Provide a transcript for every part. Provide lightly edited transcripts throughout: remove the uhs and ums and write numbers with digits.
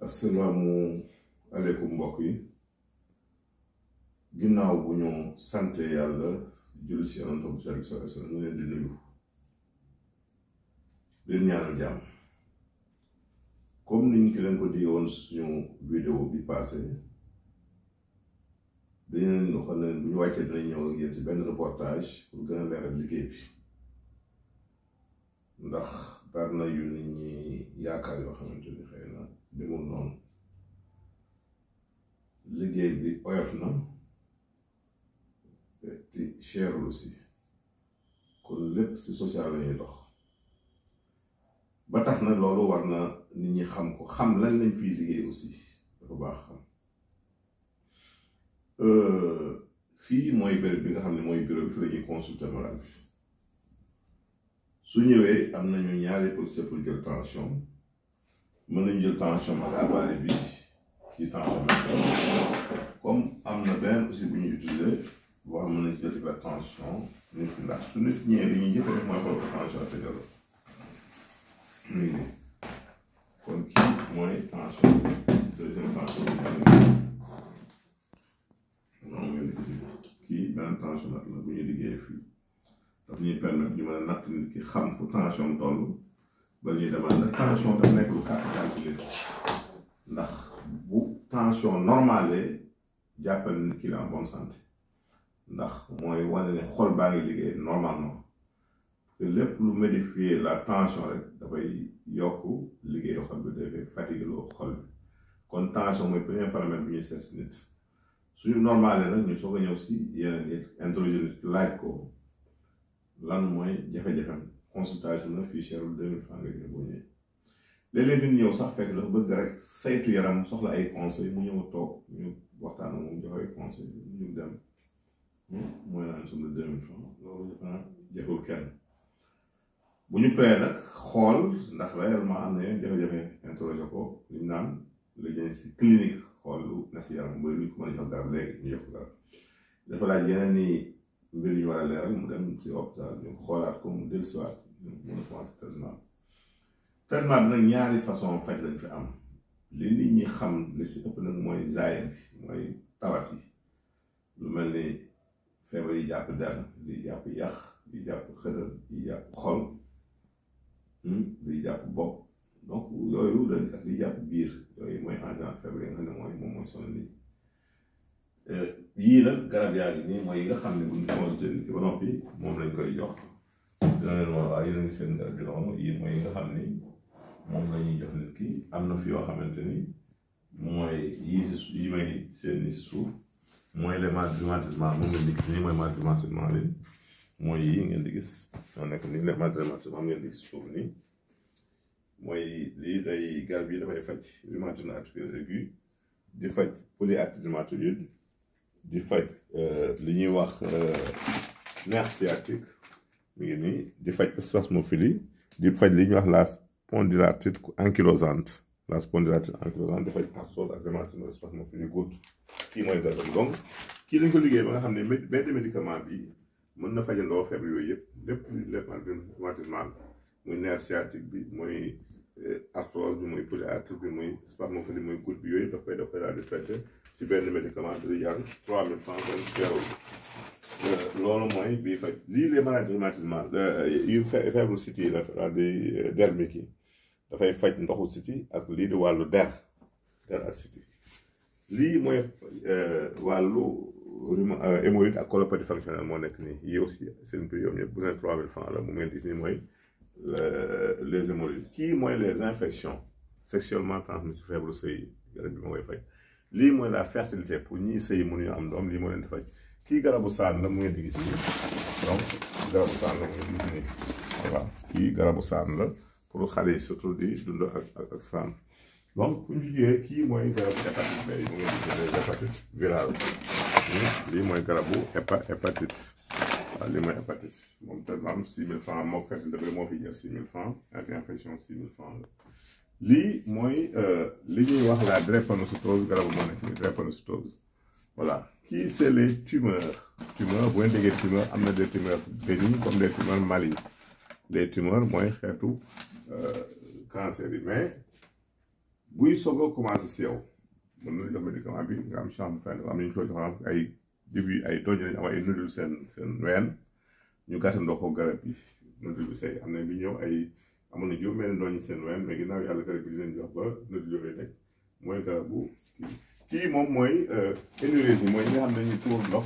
Assalaamu aleykum mbokk yi ginnaaw bu ñu sante yàlla julli ci Yonent bi sallallahu alayhi wa sallam ñu leen di nuyu leen ñaanal jàmm comme niñ ko leen ko di woon suñu vidéo bi passé dañu leen waxoon ne bu ñu wàccee dinañ ñëw ak yéen ci benn reportage pour gën a leeral liggéey bi ndax bari na yu nit ñi yaakaar yoo xamante ni xëy na demul noonu liggéey bi oyof na te cherul aussi kon lépp ci social la ñuy dox ba tax na loolu war na nit ñi xam ko xam lan lañ fiy liggéey aussi dafa baax xam fii mooy béréb bi nga xam ne mooy bureau bi fi la ñuy consulter malade bi su ñëwee am nañu ñaari procédure pour jël tension mën nañu jël tension ak appareil bi kii tension comme am na benn aussi bu ñu utiliser boo xam ne jël hypertension nit ki ndax su nit ñëwee li ñuy njëkk rek mooy xool tension artérielle muy nii kon kii mooy tension deuxième tension noonu ngeen di gis kii benn tension nag la bu ñuy liggéeyee fii daf ñuy permettre ñu mën a natt nit ki xam fu tension toll ba ñuy demande tension daf nekk lu capital si nit ndax bu tension normale jàppal nit ki la en bonne santé ndax mooy wane ne xol baa ngi liggéey normalement que lépp lu modifier la tension rek dafay yokk liggéey xol bi dafay fatiguer loo xol bi kon tension mooy premier paramètre bi ñuy seet si nit suñu normale nag ñu soog a ñëw si yeneen interroger nit laaj ko lan mooy jafe-jafem consultation na fii cherul 2000 francs nga jël boo ñëwee léeg-léeg nit ñëw sax fekk dafa bëgg rek saytu yaram soxla ay conseil mu ñëw toog ñu waxtaan ak moom joxe ay conseil ñu dem mooy naan somme de 2000 francs loolu jafewul kenn bu ñu paree nag xool ndax réellement am na yeneen jafe-jafe interroger ko li ñu naan la jëm si clinique xool lu na si yaram bu ñu ko mën a jox garab léegi ñu jox ko garab dafa laaj yeneen ni mbir ñu war a leeral mu dem si hôpital ñu xoolaat ko mu dellusiwaat ñu mën a commencé traitement bi nag ñaari façon faj lañ fi am li nit ñi xam li si ëpp nag mooy zaayir bi mooy tawat yi lu mel ni feebar yi jàpp der li jàpp yax li jàpp xëdal li jàpp xol li jàpp bopp donc yooyu lañ ak li jàpp biir yooyu mooy en général feebar yi nga xam ne moom mooy sonal nit yii nag garab yaa ngi nii mooy yi nga xam ne bu ñu consulté nit ki ba noppi moom lañ koy jox dina leen wax waaye yéen a ngi seen garab bi noonu yii mooy yi nga xam ni moom la ñuy jox nit ki am na fi yoo xamante ni mooy yii si yi may seen ni si suuf mooy les rhumatismes moom ngeen di gis nii mooy rhumatismes li mooy yii ngeen di gis ñoo nekk nii les rhumatismes ngeen di gis suuf nii mooy lii day garab yi dafay faj rhumatisme articulaire aigu di faj polyarthrite rhumatoïde di faj li ñuy wax nerf sciatique mi ngi nii di faj spasmophilie di faj li ñuy wax la spondylarthrite ankylosante la spondylarthrite ankylosante di faj arthrose ak rhumatisme spasmophilie gauche kii mooy garab donc kii lañ ko liggéey ba nga xam ne benn médicament bi mën na fajandoo feebar yooyu yëpp lépp rhumatisme muy nerf sciatique bi muy arthrose bi muy polyarthrite bi muy spasmophilie muy gauche bi yooyu daf koy daal di traité si benn médicament bi di jar 3000 francs benn jarul loolu mooy bii faj lii les maladies rhumatismales yu feebaru siti yi la di dermique yi dafay faj ndoxu siti ak lii di wàllu der ak siti lii mooy wàllu hémorroïde ak colopathie fonctionnelle moo nekk nii yii aussi seen prix yoom ñëpp bu ne 3000 francs la mu ngeen gis nii mooy les hémorroïdes kii mooy les infections sexuellement transmissibles feebaru sëy garab bi ma koy faj lii mooy la fertilité pour ñiy sëy mënuñu am doom lii moo leen di faj kii garabu saan la mu ngeen di gis nii donc garabu saan la mu ngeen di gis nii voilà kii garabu saan la pour xale yi surtout di dund ak saan donc bu ñu jugee kii mooy garabu hépatite mais mu ngeen di gis hépatite virale lii mooy garabu hépatite waaw lii mooy hépatite moom tamit am 6000 francs moo fertilité bi moo fi jar 6000 francs ak infection 6000 francs la lii mooy li ñuy wax la drépanocytose garabu moo nekk nii drépanocytose voilà kii c'est les tumeurs bu ngeen déggee tumeur am na des tumeurs bénignes comme des tumeurs malignes les tumeurs mooy xeetu cancer yi mais buy soog a commencé si yow mën na jox médicament bi nga am chambre fenn am nañu ko jox ay début ay dooj lañu am ay nodul seen ween ñu gàttandoo ko garab bi nodul bi say am na bi ñëw ay amoon na juróom benn doñ seen ween mais ginnaaw yàlla garab bi di leen jox ba nodul yooyu teg mooy garabu kii moom mooy énurésie mooy ñi nga xam ne dañuy tuur ndox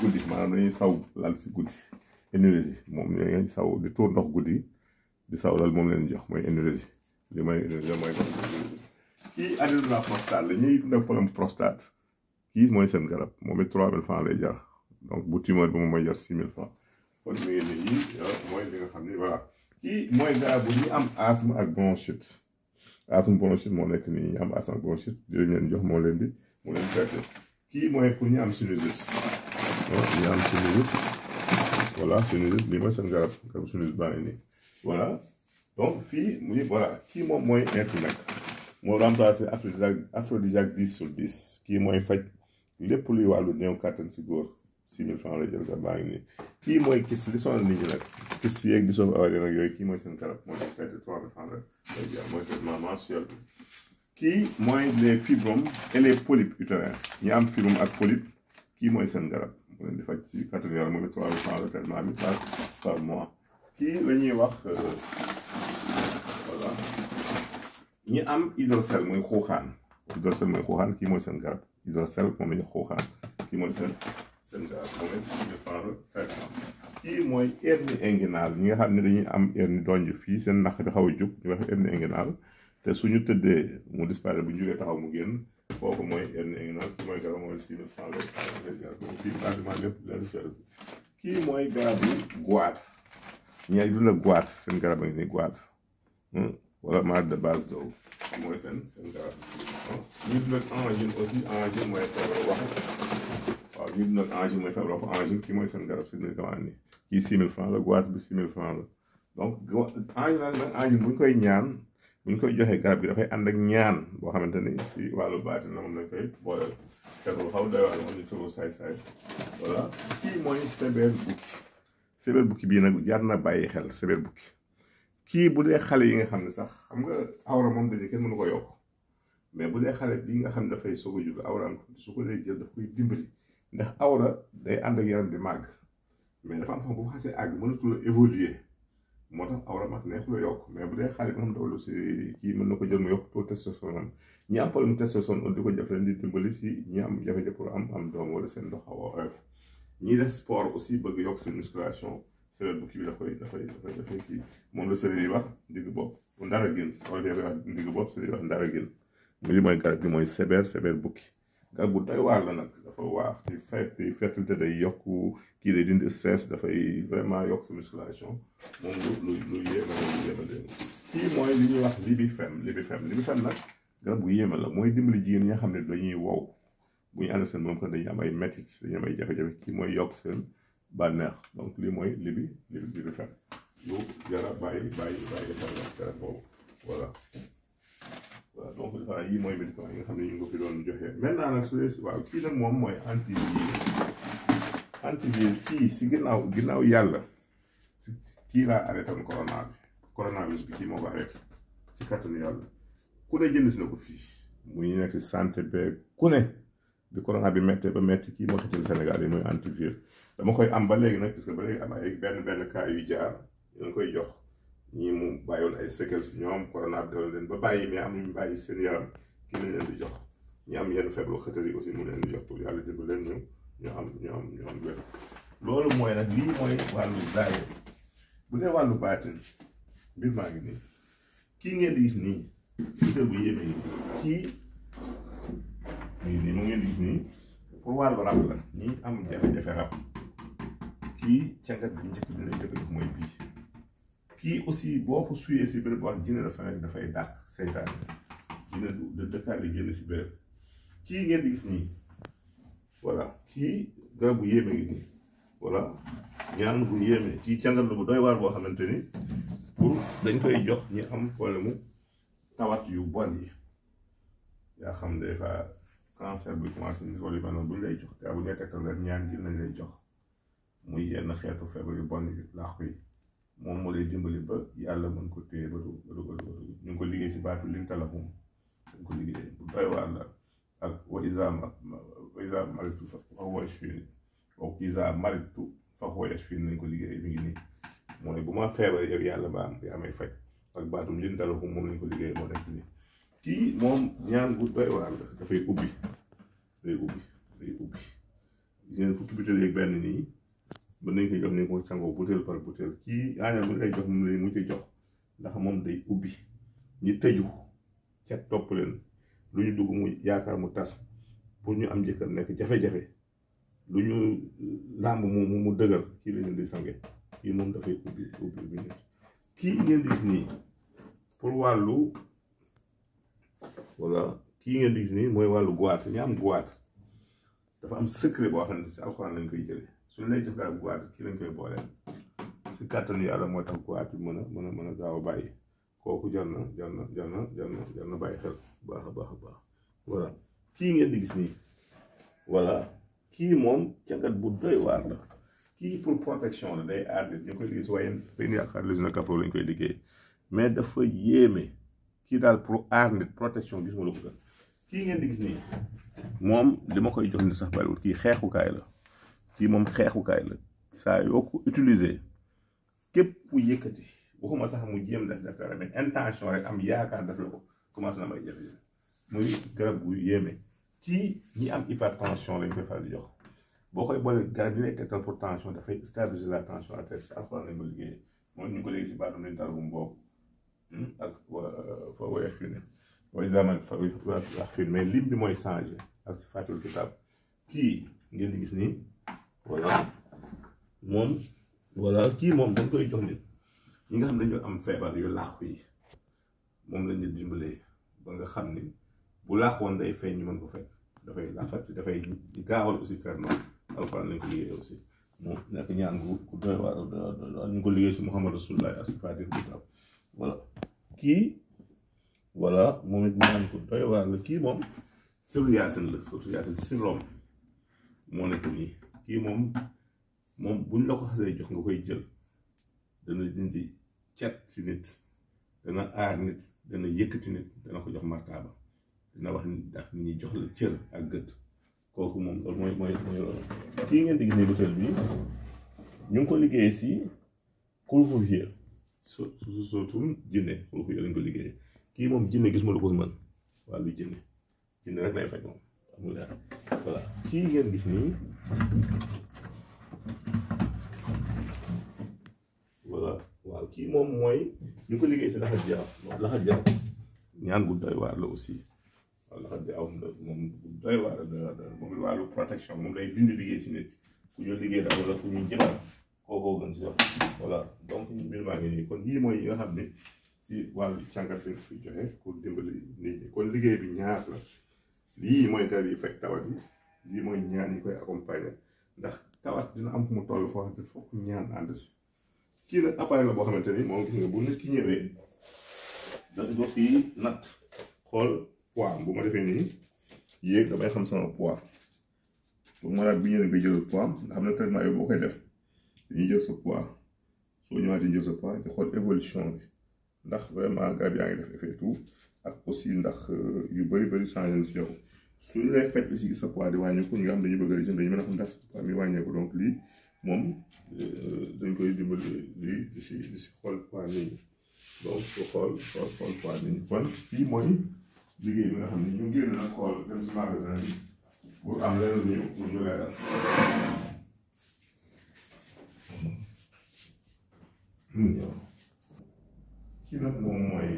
guddi maanaam dañuy saw lal si guddi énurésie moom ñooy saw di tuur ndox guddi di saw lal moom leen jox mooy énurésie li mooy énurésie mooy kii adèle de la prostate la ñuy dund problème prostate kii mooy seen garab moom it 3000 francs lay jar donc bu tumeur bi moom mooy jar 6000 francs kon mi ngi nii mooy li nga xam ni voilà kii mooy garab bu ñu am asthme ak bronchite asthme bronchite moo nekk nii ñu am asthme ak bronchite di leen jox moo leen traité kii mooy pour ñu am sinusite ñu am sinusite voilà sinusite lii mooy seen garab sinusite baa ngi nii voilà donc fii muy voilà kii moom mooy influenza moo remplacé aphrodisiaque 10/10 kii mooy faj lépp luy wàllu néew kàttan si góor 6000 francs la jël garab baa ngi nii kii mooy kis li sonal nit ñi nag kis yeeg di soof awari nag yooyu kii mooy seen garab moo tax traité 3000 francs rek lay jar mooy traitement mensuel bi kii mooy les fibromes et les polypes utérins ñi am fibrome ak polype kii mooy seen garab mu leen di faj si kàttan yaram moom it 3000 francs la traitement bi par mois kii la ñuy wax voilà ñi am hydrocèle muy xuuxaan kii mooy seen garab hydrocèle moom la ñu xuuxaan kii mooy seen garab moom it si traitement kii mooy hernie inguinale ñi nga xam ne dañuy am hernie donj fii seen naq bi xaw a jug ñu wax hernie inguinale te suñu tëddee mu disparaître bu ñu jógee taxaw mu génn kooku mooy hernie inguinale kii mooy garab mooy 6000 francs lay jar kii pratiquement lépp leen cher kii mooy garabu goitre ñi dund ak goitre seen garab a ngi nii goitre wala malade de base d'eau mooy seen garab ñu dund ak angine aussi angine mooy feebar wax waaw ñu dund ak angine mooy feebar wax angine kii mooy seen garab si médicament nii kii 6000 francs la goitre bi 6000 francs la donc angine bu ñu koy ñaan bu ñu koy joxee garab bi dafay ànd ak ñaan boo xamante ni si wàllu baati na moom lañ koy booleel feebar xaw doy wàllu moom ñu turu saay-saay voilà kii mooy séber bukki bii nag jar na bàyyi xel séber bukki kii bu dee xale yi nga xam ne sax xam nga awra moom dañu kenn mënu ko yokk mais bu dee xale bii nga xam ne dafay soog a jug awraam su ko dee jël daf koy dimbali ndax awra day ànd ak yaram di màgg mais dafa am fa bu xasee àgg mënatul a évoluer moo tax awra mag neexul a yokk mais bu dee xale bi nga xam dafa si kii mën na ko jël mu yokk taux testostérone ñi am problème testostérone di ko jëf leen di dimbali si ñi am jafe-jafe pour am doom wala seen ndox xaw a oyof ñi def sport aussi bëgg yokk seen musculation séber bukki bi dafay kii moom la sëriñ yi wax ndigg bopp bu ndara gën wala day wax ndigg bopp sëriñ yi wax ndara gën mu li mooy garab bi mooy séber bukki garab bu doy waar la nag dafa waax di fertilité day yokk kii day dindi stress dafay vraiment yokk sa musculation moom lu yéeme kii mooy li ñuy wax libifem nag garab bu yéeme la mooy dimbali jigéen ñi nga xam ne dañuy wow bu ñu ànd seen moom kon dañuy am ay métit dañuy am ay jafe-jafe kii mooy yokk seen bànneex donc lii mooy libifem lu jara bàyyi garab boobu voilà donc dafa yii mooy médicament yi nga xam ne ñu ngi ko fi doon joxe maintenant nag su dee waaw kii nag moom mooy antivirus kii si ginnaaw yàlla si kii laa arrêté woon coronavirus bi kii moo ko arrêté si kattanu yàlla ku ne jënd si na ko fii muy nekk si santé beeg ku ne bi corona bi méttee ba métti kii moo xëccal Sénégal yi mooy antivirus dama koy am ba léegi nag parce que ba léegi am ay benn cas yu jaar ñu koy jox ñii mu bàyyoon ay séquelles si ñoom corona bi doon leen ba bàyyi mais am nañu bàyyi seen yaram kii lañ leen di jox ñi am yenn feebaru xëtër yi aussi mu leen di jox pour yàlla dimbali leen ñu am wér loolu mooy nag lii mooy wàllu daay bu dee wàllu baatin mbir maa ngi nii kii ngeen di gis nii butéel bu yéeme yi kii nii mu ngeen di gis nii pour wàllu rab la ñi am jafe-jafe rab kii cangat bi njëkk bi lay njëkk jox mooy bii kii aussi boo ko suyee si béréb wax jinne dafa nekk dafay dàq seytaane jinne de dëkkaat li génn si béréb kii ngeen di gis nii voilà kii garab bu yéeme ngi nii voilà ñaan bu yéeme kii cangat la bu doy waar boo xamante ni pour dañ koy jox ñi am problème mu tawat yu bon yi yaa xam des fois cancer buy commencé nit wala yu mel noonu bu ñu lay jox gaa bu ñu lay tegtal rek ñaan gi nañ lay jox muy yenn xeetu feebar yu bon yi làqu yi moom moo lay dimbali ba yàlla mën ko téye ba du ñu ngi ko liggéey si baatu lintalahum lañ ko liggéeyee bu doy waar la ak wa isa maritu fa huwa yashfini wa isa maritu fa huwa yashfini lañ ko liggéeyee mi ngi nii mooy bu ma feebar yow yàlla yaa may faj ak baatum lin dalahu moom lañ ko liggéeyee moo nekk nii kii moom ñaan bu doy waar la dafay ubbi day ubbi yéen fukki butéel yeeg benn nii mën nañ koy jox ni ko sangoo butéel par butéel kii ñaan bu lay jox moom lay mu ci jox ndax moom day ubbi ñi tëju ca topp leen lu ñu dugg mu yaakaar mu tas pour ñu am jëkkër nekk jafe-jafe lu ñu làmb mu dëgër kii la ñu di sange kii moom dafay ubbi nit kii ngeen gis nii pour wàllu wala kii ngeen gis nii mooy wàllu goiat ñu am goiat dafa am secret boo xam ne si alxuraan lañ koy jëlee suñu lay jox daal goiat kii lañ koy booleel si kàttanu yàlla moo tax goiat bi mën a gaaw a bàyyi kooku jar na bàyyi xel baax a baax voilà kii ngeen di gis nii voilà kii moom càngat bu doy waar la kii pour protection la day aar nit ñu koy liggéey si waaye fay ni yaakaar les na kapro lañ koy liggéey mais dafa yéeme kii daal pour aar nit protection gis ma la ko gën kii ngeen di gis nii moom li ma koy jox nit sax bariwul kii xeexukaay la kii moom xeexukaay la saa yoo ko utiliser képp ku yëkkati waxuma sax mu jéem def dara mais intention rek am yaakaar def la ko commencé na may jafe-jafe muy garab gu yéeme kii ñi am hypertension lañ koy faral di jox boo koy boole garab yi nekk tegtal pour tension dafay stabiliser la tension artérielle si alxuraan lañ ko liggéeyee moom ñu ko léegi si baatam lañ taragum boobu ak fa woyeef fi ne mooy zaman fa wax fi mais lim bi mooy changé ak si fàttul kitab kii ngeen di gis nii voilà moom voilà kii moom dañ koy jox nit ñi nga xam ne dañoo am feebar yu làqu yi moom lañ leen dimbalee ba nga xam ni bu làqoon day feeñ ñu mën ko fekk dafay làqat si dafay gaawal aussi traitement alxuraan lañ ko liggéey aussi moom nekk ñaan gu doy waar ñu ko liggéey si Muhammad Rasulullah ak si fàttul kitab voilà kii voilà moom it ñaan gu doy waar la kii moom sëru yaasin la surtout yaasin syndrome moo nekk nii kii moom buñ la ko xasee jox nga koy jël dana dindi cet si nit dana aar nit dana yëkkati nit dana ko jox martaaba dina wax nit ndax nit ñi jox la cër ak gët kooku moom loolu mooy loolu kii ngeen di gis ni butéel bi ñu ngi ko liggéey si xulxuhiya surtout jinne xulxuhiya lañ ko liggéey kii moom jinne gis ma lu ko mën wàllu jinne rek lay faj moom amul leer voilà kii ngeen gis nii voilà waaw kii moom mooy ñu ko liggéey si laxat jaaw ñaan gu doy waar la aussi waaw laxat jaaw moom doy waar moom wàllu protection moom day bind liggéey si nit ku ñu liggéey daal wala ku ñu jëlaat kookoo gën si wax voilà donc mbir maa ngi nii kon lii mooy yi nga xam ne si wàllu càngat fi joxe pour dimbali nit ñi kon liggéey bi ñaar la lii mooy garab yi fekk tawat yi lii mooy ñaan yi koy accompagner ndax tawat dina am fu mu toll foo xamante fokk ñaan ànd si kii nag appareil la boo xamante ni moom gis nga bu nit ki ñëwee dañ ko fii natt xool poids bu ma defee nii yéeg damay xam sama poids bu malade bi ñëwee nga jël poids nga xam ne traitement yooyu boo koy def dañuy jël sa poids soo ñëwaatee jël sa poids di xool évolution bi ndax vraiment garab yaa ngi def effet tout ak aussi ndax yu bëri changé na si yow suñu lay fekk aussi gis sa poids di wàññeeku ñi nga xam dañuy bëgg a régime dañu mën a xam ndax poids mi wàññeeku donc lii moom dañ koy dimbali lii di si xool poids nit ñi donc xool poids nit ñi kon fii mooy liggéey bi nga xam ne ñu génn nag xool dem si magasin bi pour am leneen pour ñu leeral kii nag moom mooy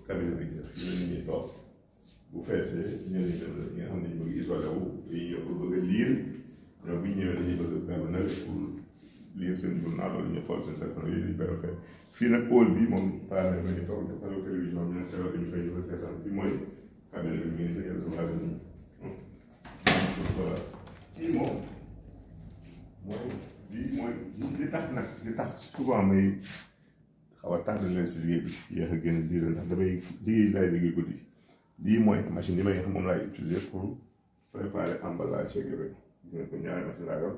cabinet d'exercice fii la nit ñi toog bu feesee ñenn ñi nga xam ne ñu bëgg isolé wu dañuy ñëw pour bëgg a liir ñoom bu ñu ñëwee dañuy bëgg a permanent pour lire seen journal wala ñu xool seen téléphone yooyu dañu koy fekk fii nag pôle bi moom parle ba ñu toog defal télévision bi nag teewal dañu fay ñu seetaan fii mooy cabinet bi ngeen di recevoir nii voilà kii moom mooy li tax souvent may xaw a tardé leen si liggéey bi yéex a génn lii la ndax damay liggéey guddi lii mooy machine yi may moom laay utiliser pour préparer emballage yeeg yooyu gis nga ko ñaari machine laa yor